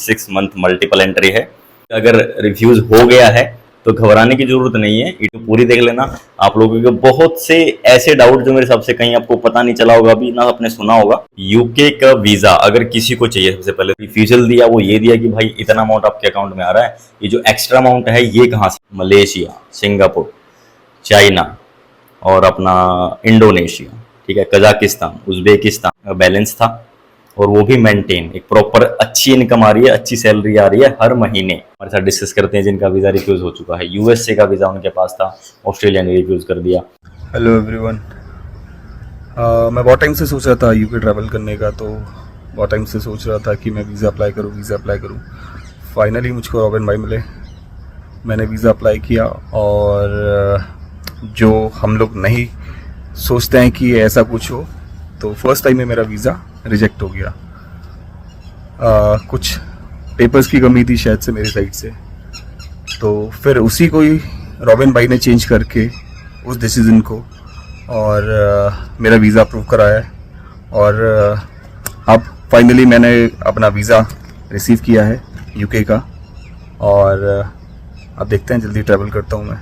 6 month multiple entry है। अगर refuse हो गया है तो घबराने की जरूरत नहीं है, वीडियो पूरी देख लेना। आप लोगों के बहुत से ऐसे डाउट जो मेरे हिसाब से कहीं आपको पता नहीं चला होगा, अभी ना आपने सुना होगा। यूके का वीजा अगर किसी को चाहिए, सबसे पहले रिफ्यूजल दिया वो ये दिया कि भाई इतना अमाउंट आपके अकाउंट में आ रहा है, ये जो एक्स्ट्रा अमाउंट है ये कहाँ से? मलेशिया, सिंगापुर, चाइना और अपना इंडोनेशिया, ठीक है, कजाकिस्तान, उज्बेकिस्तान बैलेंस था, और वो भी मेंटेन, एक प्रॉपर अच्छी इनकम आ रही है, अच्छी सैलरी आ रही है हर महीने। हमारे साथ डिस्कस करते हैं जिनका वीज़ा रिफ्यूज़ हो चुका है। यूएसए का वीज़ा उनके पास था, ऑस्ट्रेलिया ने रिफ्यूज़ कर दिया। हेलो एवरीवन, मैं बहुत टाइम से सोच रहा था यूके ट्रैवल करने का, तो बहुत टाइम से सोच रहा था कि मैं वीज़ा अप्लाई करूँ। फाइनली मुझको रॉबिन भाई मिले, मैंने वीज़ा अप्लाई किया, और जो हम लोग नहीं सोचते हैं कि ऐसा कुछ हो, तो फर्स्ट टाइम में मेरा वीज़ा रिजेक्ट हो गया। कुछ पेपर्स की कमी थी शायद से मेरी साइड से, तो फिर उसी को ही रॉबिन भाई ने चेंज करके उस डिसीज़न को, और मेरा वीज़ा अप्रूव कराया है। और अब फाइनली मैंने अपना वीज़ा रिसीव किया है यूके का, और अब देखते हैं, जल्दी ट्रैवल करता हूँ मैं।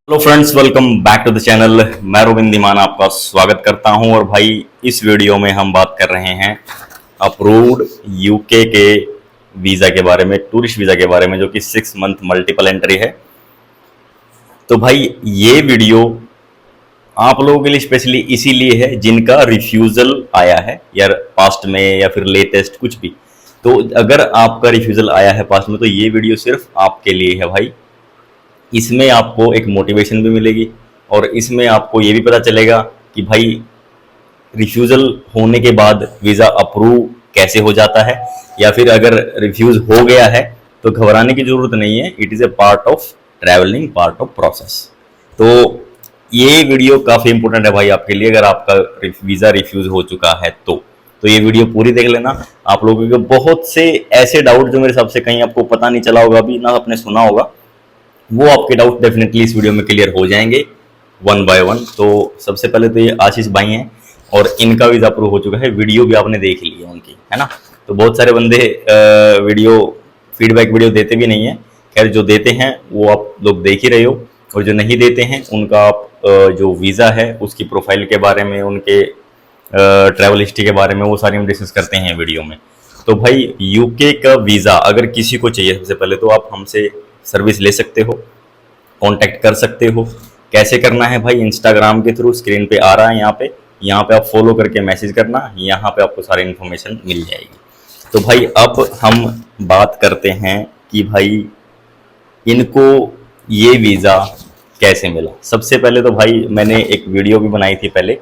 Hello friends, welcome back to the channel. मैं रोबिन धीमान आपका स्वागत करता हूं। और भाई इस वीडियो में हम बात कर रहे हैं अप्रूव्ड यूके के वीज़ा के बारे में, टूरिस्ट वीज़ा के बारे में, जो कि 6 मंथ मल्टीपल एंट्री है। तो भाई ये वीडियो आप लोगों के लिए स्पेशली इसीलिए है जिनका रिफ्यूज़ल आया है, या पास्ट में या फिर लेटेस्ट कुछ भी। तो अगर आपका रिफ्यूज़ल आया है पास्ट में, तो ये वीडियो सिर्फ आपके लिए है भाई। इसमें आपको एक मोटिवेशन भी मिलेगी, और इसमें आपको ये भी पता चलेगा कि भाई रिफ्यूज़ल होने के बाद वीज़ा अप्रूव कैसे हो जाता है, या फिर अगर रिफ्यूज़ हो गया है तो घबराने की ज़रूरत नहीं है। It is a part of travelling, part of process. तो ये वीडियो काफ़ी इंपॉर्टेंट है भाई आपके लिए, अगर आपका वीज़ा रिफ्यूज़ हो चुका है तो ये वीडियो पूरी देख लेना। आप लोगों के बहुत से ऐसे डाउट जो मेरे हिसाब से कहीं आपको पता नहीं चला होगा, अभी ना आपने सुना होगा, वो आपके डाउट डेफिनेटली इस वीडियो में क्लियर हो जाएंगे वन बाय वन। तो सबसे पहले तो ये आशीष भाई हैं, और इनका वीज़ा अप्रूव हो चुका है। वीडियो भी आपने देख ली है उनकी, है ना। तो बहुत सारे बंदे वीडियो फीडबैक वीडियो देते भी नहीं है। खैर, जो देते हैं वो आप लोग देख ही रहे हो, और जो नहीं देते हैं उनका आप जो वीज़ा है उसकी प्रोफाइल के बारे में, उनके ट्रैवल हिस्ट्री के बारे में, वो सारी हम डिस्कस करते हैं वीडियो में। तो भाई यूके का वीज़ा अगर किसी को चाहिए, सबसे पहले तो आप हमसे सर्विस ले सकते हो, कांटेक्ट कर सकते हो। कैसे करना है भाई? इंस्टाग्राम के थ्रू, स्क्रीन पे आ रहा है यहाँ पे आप फॉलो करके मैसेज करना, यहाँ पे आपको सारी इन्फॉर्मेशन मिल जाएगी। तो भाई अब हम बात करते हैं कि भाई इनको ये वीज़ा कैसे मिला। सबसे पहले तो भाई मैंने एक वीडियो भी बनाई थी पहले,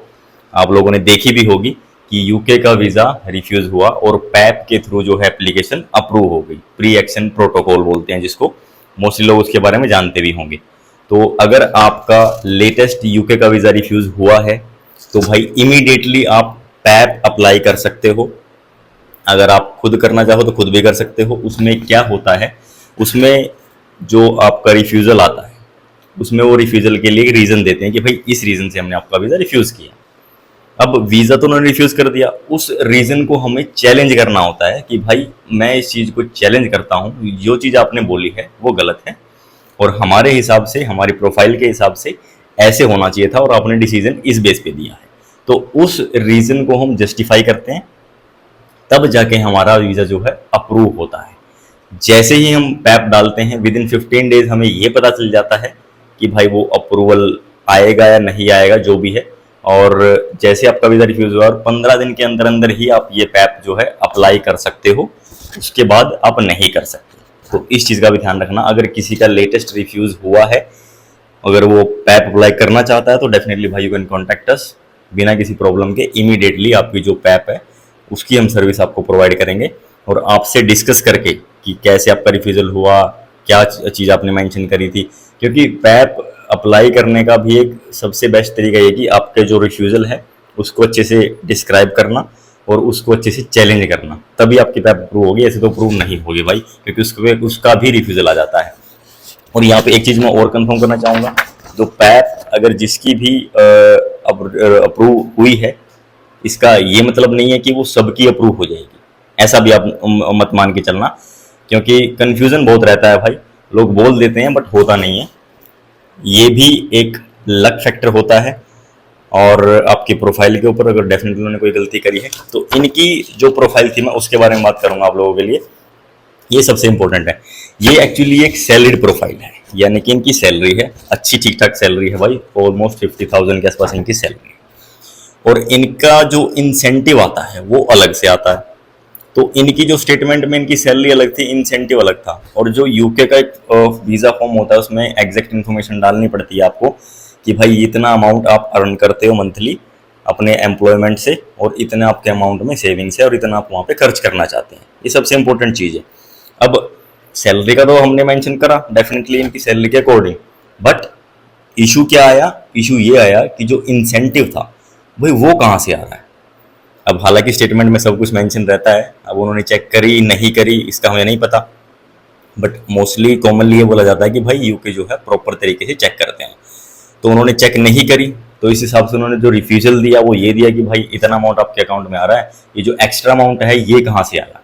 आप लोगों ने देखी भी होगी, कि यूके का वीज़ा रिफ्यूज़ हुआ और पैप के थ्रू जो है एप्लीकेशन अप्रूव हो गई। प्री एक्शन प्रोटोकॉल बोलते हैं जिसको, मोस्टली लोग उसके बारे में जानते भी होंगे। तो अगर आपका लेटेस्ट यूके का वीज़ा रिफ्यूज़ हुआ है तो भाई इमीडिएटली आप पैप अप्लाई कर सकते हो। अगर आप खुद करना चाहो तो खुद भी कर सकते हो। उसमें क्या होता है, उसमें जो आपका रिफ्यूज़ल आता है उसमें वो रिफ्यूज़ल के लिए रीज़न देते हैं कि भाई इस रीज़न से हमने आपका वीज़ा रिफ्यूज़ किया। अब वीज़ा तो उन्होंने रिफ्यूज़ कर दिया, उस रीज़न को हमें चैलेंज करना होता है कि भाई मैं इस चीज़ को चैलेंज करता हूँ, जो चीज़ आपने बोली है वो गलत है, और हमारे हिसाब से, हमारी प्रोफाइल के हिसाब से ऐसे होना चाहिए था, और आपने डिसीजन इस बेस पे दिया है। तो उस रीज़न को हम जस्टिफाई करते हैं, तब जाके हमारा वीज़ा जो है अप्रूव होता है। जैसे ही हम पैप डालते हैं, विद इन 15 डेज हमें ये पता चल जाता है कि भाई वो अप्रूवल आएगा या नहीं आएगा, जो भी है। और जैसे आपका वीज़ा रिफ्यूज़ हुआ, और 15 दिन के अंदर अंदर ही आप ये पैप जो है अप्लाई कर सकते हो, उसके बाद आप नहीं कर सकते। तो इस चीज़ का भी ध्यान रखना। अगर किसी का लेटेस्ट रिफ्यूज़ हुआ है, अगर वो पैप अप्लाई करना चाहता है, तो डेफिनेटली भाई यू कैन कॉन्टैक्ट अस। बिना किसी प्रॉब्लम के इमीडिएटली आपकी जो पैप है उसकी हम सर्विस आपको प्रोवाइड करेंगे, और आपसे डिस्कस करके कि कैसे आपका रिफ्यूज़ल हुआ, क्या चीज़ आपने मेंशन करी थी। क्योंकि पैप अप्लाई करने का भी एक सबसे बेस्ट तरीका ये कि आपके जो रिफ्यूज़ल है उसको अच्छे से डिस्क्राइब करना और उसको अच्छे से चैलेंज करना, तभी आपकी पैप अप्रूव होगी। ऐसे तो अप्रूव नहीं होगी भाई, क्योंकि उसका भी रिफ्यूज़ल आ जाता है। और यहाँ पे एक चीज़ मैं और कंफर्म करना चाहूँगा, जो पैप अगर जिसकी भी अप्रूव हुई है, इसका ये मतलब नहीं है कि वो सबकी अप्रूव हो जाएगी। ऐसा भी आप मत मान के चलना, क्योंकि कंफ्यूजन बहुत रहता है भाई, लोग बोल देते हैं बट होता नहीं है। ये भी एक लक फैक्टर होता है, और आपकी प्रोफाइल के ऊपर अगर डेफिनेटली उन्होंने कोई गलती करी है तो इनकी जो प्रोफाइल थी मैं उसके बारे में बात करूंगा आप लोगों के लिए। ये सबसे इंपॉर्टेंट है। ये एक्चुअली एक सैलरीड प्रोफाइल है, यानी कि इनकी सैलरी है, अच्छी ठीक ठाक सैलरी है भाई, ऑलमोस्ट 50,000 के आसपास इनकी सैलरी है। और इनका जो इंसेंटिव आता है वो अलग से आता है। तो इनकी जो स्टेटमेंट में इनकी सैलरी अलग थी, इंसेंटिव अलग था। और जो यूके का एक वीज़ा फॉर्म होता है उसमें एग्जैक्ट इन्फॉर्मेशन डालनी पड़ती है आपको कि भाई इतना अमाउंट आप अर्न करते हो मंथली अपने एम्प्लॉयमेंट से, और इतना आपके अमाउंट में सेविंग्स है, और इतना आप वहाँ पे खर्च करना चाहते हैं। ये सबसे इंपॉर्टेंट चीज़ है। अब सैलरी का तो हमने मेंशन करा डेफिनेटली इनकी सैलरी के अकॉर्डिंग, बट इशू क्या आया? इशू ये आया कि जो इंसेंटिव था भाई वो कहाँ से आ रहा है। अब हालांकि स्टेटमेंट में सब कुछ मेंशन रहता है, अब उन्होंने चेक करी नहीं करी इसका हमें नहीं पता, बट मोस्टली कॉमनली ये बोला जाता है कि भाई यूके जो है प्रॉपर तरीके से चेक करते हैं। तो उन्होंने चेक नहीं करी, तो इस हिसाब से उन्होंने जो रिफ्यूजल दिया वो ये दिया कि भाई इतना अमाउंट आपके अकाउंट में आ रहा है, ये जो एक्स्ट्रा अमाउंट है ये कहाँ से आया।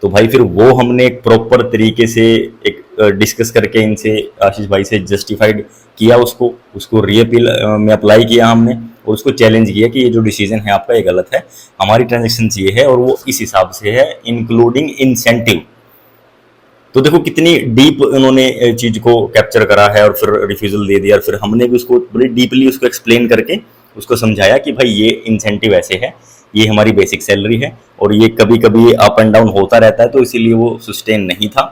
तो भाई फिर वो हमने एक प्रॉपर तरीके से एक डिस्कस करके इनसे, आशीष भाई से जस्टिफाइड किया, उसको रीअपील में अप्लाई किया हमने, और उसको चैलेंज किया कि ये जो डिसीजन है आपका ये गलत है, हमारी ट्रांजेक्शन ये है और वो इस हिसाब से है, इंक्लूडिंग इंसेंटिव। तो देखो कितनी डीप उन्होंने चीज को कैप्चर करा है, और फिर रिफ्यूजल दे दिया, और फिर हमने भी उसको बड़ी डीपली उसको एक्सप्लेन करके उसको समझाया कि भाई ये इंसेंटिव ऐसे है, ये हमारी बेसिक सैलरी है, और ये कभी कभी अप एंड डाउन होता रहता है, तो इसीलिए वो सस्टेन नहीं था।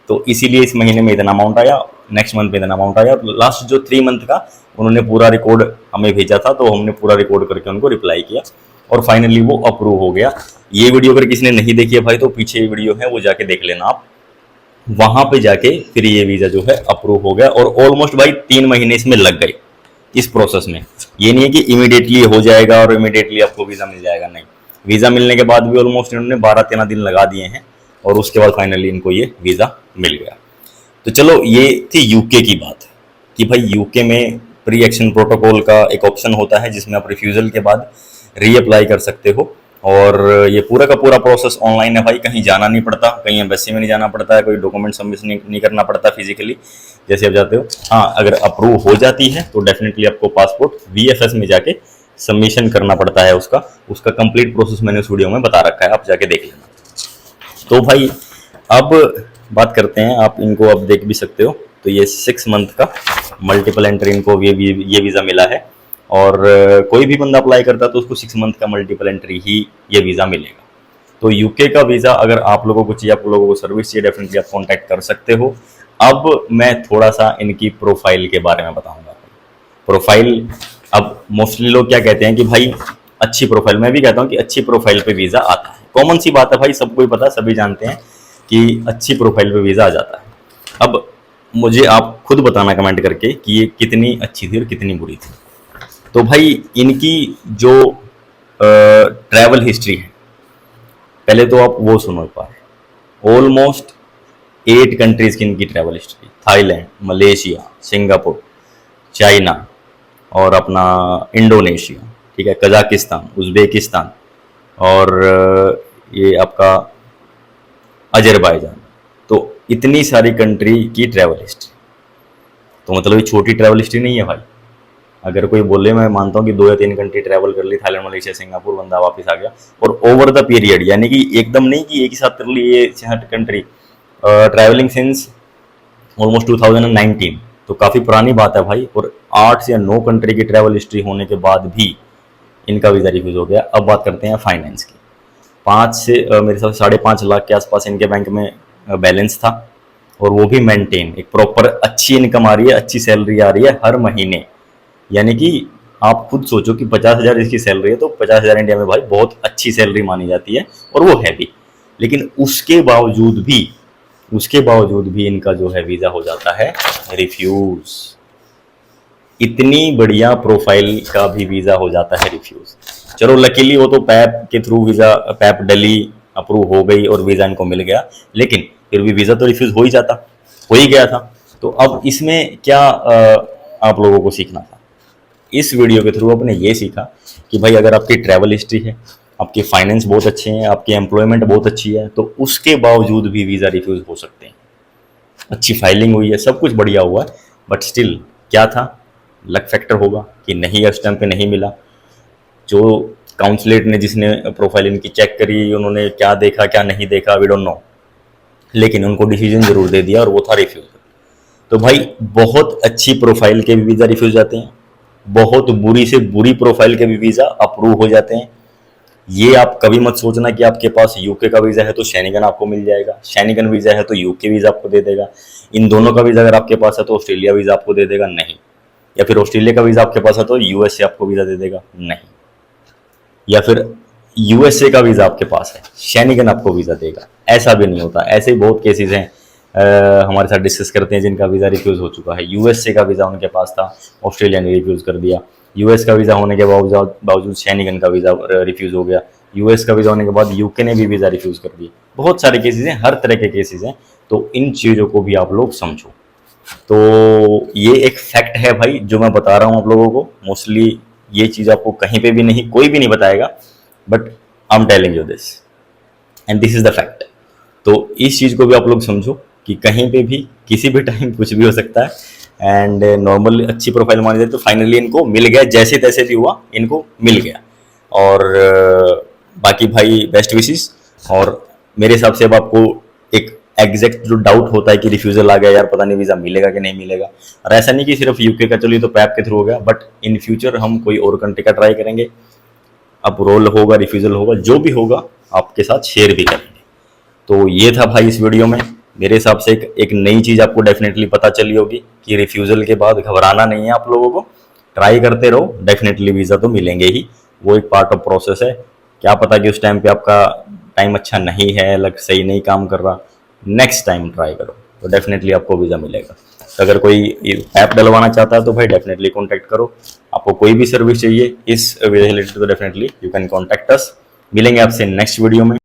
तो इसीलिए इस महीने में इतना अमाउंट आया, नेक्स्ट मंथ में इतना अमाउंट आया, और लास्ट जो 3 मंथ का उन्होंने पूरा रिकॉर्ड हमें भेजा था, तो हमने पूरा रिकॉर्ड करके उनको रिप्लाई किया, और फाइनली वो अप्रूव हो गया। ये वीडियो अगर किसी ने नहीं देखी है भाई तो पीछे वीडियो है वो जाके देख लेना आप, वहां पे जाके फिर ये वीजा जो है अप्रूव हो गया। और ऑलमोस्ट भाई 3 महीने इसमें लग गए इस प्रोसेस में। ये नहीं है कि इमीडिएटली हो जाएगा और इमीडिएटली आपको वीजा मिल जाएगा, नहीं, वीजा मिलने के बाद भी ऑलमोस्ट इन्होंने 12-13 दिन लगा दिए हैं, और उसके बाद फाइनली इनको ये वीजा मिल गया। तो चलो ये थी यूके की बात कि भाई यूके में प्री एक्शन प्रोटोकॉल का एक ऑप्शन होता है जिसमें आप रिफ्यूजल के बाद रीअप्लाई कर सकते हो, और ये पूरा का पूरा प्रोसेस ऑनलाइन है भाई, कहीं जाना नहीं पड़ता, कहीं एम्बेसी में नहीं जाना पड़ता है, कोई डॉक्यूमेंट सबमिट नहीं करना पड़ता फिजिकली जैसे आप जाते हो। हाँ, अगर अप्रूव हो जाती है तो डेफिनेटली आपको पासपोर्ट VFS में जाके सबमिशन करना पड़ता है, उसका कंप्लीट प्रोसेस मैंने उस वीडियो में बता रखा है, आप जाके देख लेना। तो भाई अब बात करते हैं, आप इनको अब देख भी सकते हो, तो ये 6 मंथ का मल्टीपल एंट्री इनको ये वीज़ा मिला है, और कोई भी बंदा अप्लाई करता है तो उसको 6 मंथ का मल्टीपल एंट्री ही ये वीज़ा मिलेगा। तो यूके का वीज़ा अगर आप लोगों को चाहिए, आप लोगों को सर्विस चाहिए, डेफिनेटली आप कॉन्टैक्ट कर सकते हो। अब मैं थोड़ा सा इनकी प्रोफाइल के बारे में बताऊंगा। प्रोफाइल, अब मोस्टली लोग क्या कहते हैं कि भाई अच्छी प्रोफाइल, मैं भी कहता हूँ कि अच्छी प्रोफाइल पे वीज़ा आता है, कॉमन सी बात है भाई, सबको ही पता, सभी जानते हैं कि अच्छी प्रोफाइल पे वीज़ा आ जाता है। अब मुझे आप खुद बताना कमेंट करके कि ये कितनी अच्छी थी और कितनी बुरी थी। तो भाई इनकी जो ट्रैवल हिस्ट्री है, पहले तो आप वो सुनो एक बार। ऑलमोस्ट 8 कंट्रीज की इनकी travel history, Thailand, Malaysia, Singapore, China, और अपना इंडोनेशिया, ठीक है, कजाकिस्तान, उज़्बेकिस्तान, और ये आपका अजरबैजान। तो इतनी सारी कंट्री की ट्रैवल हिस्ट्री, तो मतलब ये छोटी ट्रैवल हिस्ट्री नहीं है भाई। अगर कोई बोले, मैं मानता हूँ कि 2 या 3 कंट्री ट्रैवल कर ली, थाईलैंड, मलेशिया, सिंगापुर, बंदा वापस आ गया, और ओवर द पीरियड, यानी कि एकदम नहीं कि एक ही साथ कर ली ये 6 कंट्री, ट्रैवलिंग सिंस ऑलमोस्ट 2019, तो काफ़ी पुरानी बात है भाई। और 8 या 9 कंट्री की ट्रैवल हिस्ट्री होने के बाद भी इनका वीज़ा रिफ्यूज हो गया। अब बात करते हैं फाइनेंस की। 5 से मेरे हिसाब से 5.5 लाख के आसपास इनके बैंक में बैलेंस था, और वो भी मेंटेन, एक प्रॉपर अच्छी इनकम आ रही है, अच्छी सैलरी आ रही है हर महीने। यानी कि आप खुद सोचो कि 50,000 इसकी सैलरी है, तो 50,000 इंडिया में भाई बहुत अच्छी सैलरी मानी जाती है, और वो है भी। लेकिन उसके बावजूद भी इनका जो है वीज़ा हो जाता है रिफ्यूज़। इतनी बढ़िया प्रोफाइल का भी वीज़ा हो जाता है रिफ्यूज़। चलो लकीली वो तो पैप के थ्रू वीज़ा, पैप डली अप्रूव हो गई और वीज़ा इनको मिल गया, लेकिन फिर भी वीज़ा तो रिफ्यूज़ हो ही गया था। तो अब इसमें क्या आप लोगों को सीखना था? इस वीडियो के थ्रू आपने ये सीखा कि भाई अगर आपकी ट्रैवल हिस्ट्री है, आपके फाइनेंस बहुत अच्छे हैं, आपकी एम्प्लॉयमेंट बहुत अच्छी है, तो उसके बावजूद भी वीज़ा रिफ्यूज़ हो सकते हैं। अच्छी फाइलिंग हुई है, सब कुछ बढ़िया हुआ है, बट स्टिल क्या था, लक फैक्टर होगा कि नहीं, उस टाइम पे नहीं मिला। जो काउंसलेट ने, जिसने प्रोफाइल इनकी चेक करी, उन्होंने क्या देखा क्या नहीं देखा, वी डोंट नो, लेकिन उनको डिसीजन जरूर दे दिया और वो था रिफ्यूज। तो भाई बहुत अच्छी प्रोफाइल के भी वीज़ा रिफ्यूज जाते हैं, बहुत बुरी से बुरी प्रोफाइल के भी वीज़ा अप्रूव हो जाते हैं। ये आप कभी मत सोचना कि आपके पास यूके का वीज़ा है तो शेनिगन आपको मिल जाएगा, शेनिगन वीज़ा है तो यूके वीज़ा आपको दे देगा, इन दोनों का वीज़ा अगर आपके पास है तो ऑस्ट्रेलिया वीज़ा आपको दे देगा, नहीं। या फिर ऑस्ट्रेलिया का वीज़ा आपके पास है तो यूएसए आपको वीज़ा दे देगा, नहीं। या फिर यूएसए का वीज़ा आपके पास है, शेनिगन आपको वीज़ा देगा, ऐसा भी नहीं होता। ऐसे ही बहुत केसेस हैं, हमारे साथ डिस्कस करते हैं जिनका वीज़ा रिफ्यूज़ हो चुका है। यूएसए का वीज़ा उनके पास था, ऑस्ट्रेलिया ने रिफ्यूज़ कर दिया। यूएस का वीज़ा होने के बावजूद शेनिगन का वीज़ा रिफ्यूज़ हो गया। यूएस का वीज़ा होने के बाद यूके ने भी वीज़ा रिफ्यूज़ कर दिया। बहुत सारे केसेस हैं, हर तरह के केसेस हैं, तो इन चीज़ों को भी आप लोग समझो। तो ये एक फैक्ट है भाई जो मैं बता रहा हूँ आप लोगों को। मोस्टली ये चीज़ आपको कहीं पे भी नहीं, कोई भी नहीं बताएगा, but I am telling you this and this is the fact. तो इस चीज़ को भी आप लोग समझो कि कहीं पे भी किसी भी टाइम कुछ भी हो सकता है। एंड नॉर्मल अच्छी प्रोफाइल मानी जाए तो फाइनली इनको मिल गया, जैसे तैसे भी हुआ इनको मिल गया। और बाकी भाई बेस्ट विशेस। और मेरे हिसाब से अब आपको एक एग्जैक्ट जो डाउट होता है कि रिफ्यूजल आ गया यार, पता नहीं वीज़ा मिलेगा कि नहीं मिलेगा, और ऐसा नहीं कि सिर्फ यूके का चलिए तो पैप के थ्रू हो गया, बट इन फ्यूचर हम कोई और कंट्री का ट्राई करेंगे। अब रोल होगा, रिफ्यूजल होगा, जो भी होगा आपके साथ शेयर भी करेंगे। तो ये था भाई इस वीडियो में। मेरे हिसाब से एक नई चीज़ आपको डेफिनेटली पता चली होगी कि रिफ्यूजल के बाद घबराना नहीं है आप लोगों को, ट्राई करते रहो, डेफिनेटली वीज़ा तो मिलेंगे ही, वो एक पार्ट ऑफ प्रोसेस है। क्या पता कि उस टाइम पे आपका टाइम अच्छा नहीं है, लग सही नहीं काम कर रहा, नेक्स्ट टाइम ट्राई करो तो डेफिनेटली आपको वीज़ा मिलेगा। तो अगर कोई ऐप डलवाना चाहता है तो भाई डेफिनेटली कॉन्टैक्ट करो। आपको कोई भी सर्विस चाहिए इस रिलेटेड तो definitely you can contact us. मिलेंगे आपसे नेक्स्ट वीडियो में।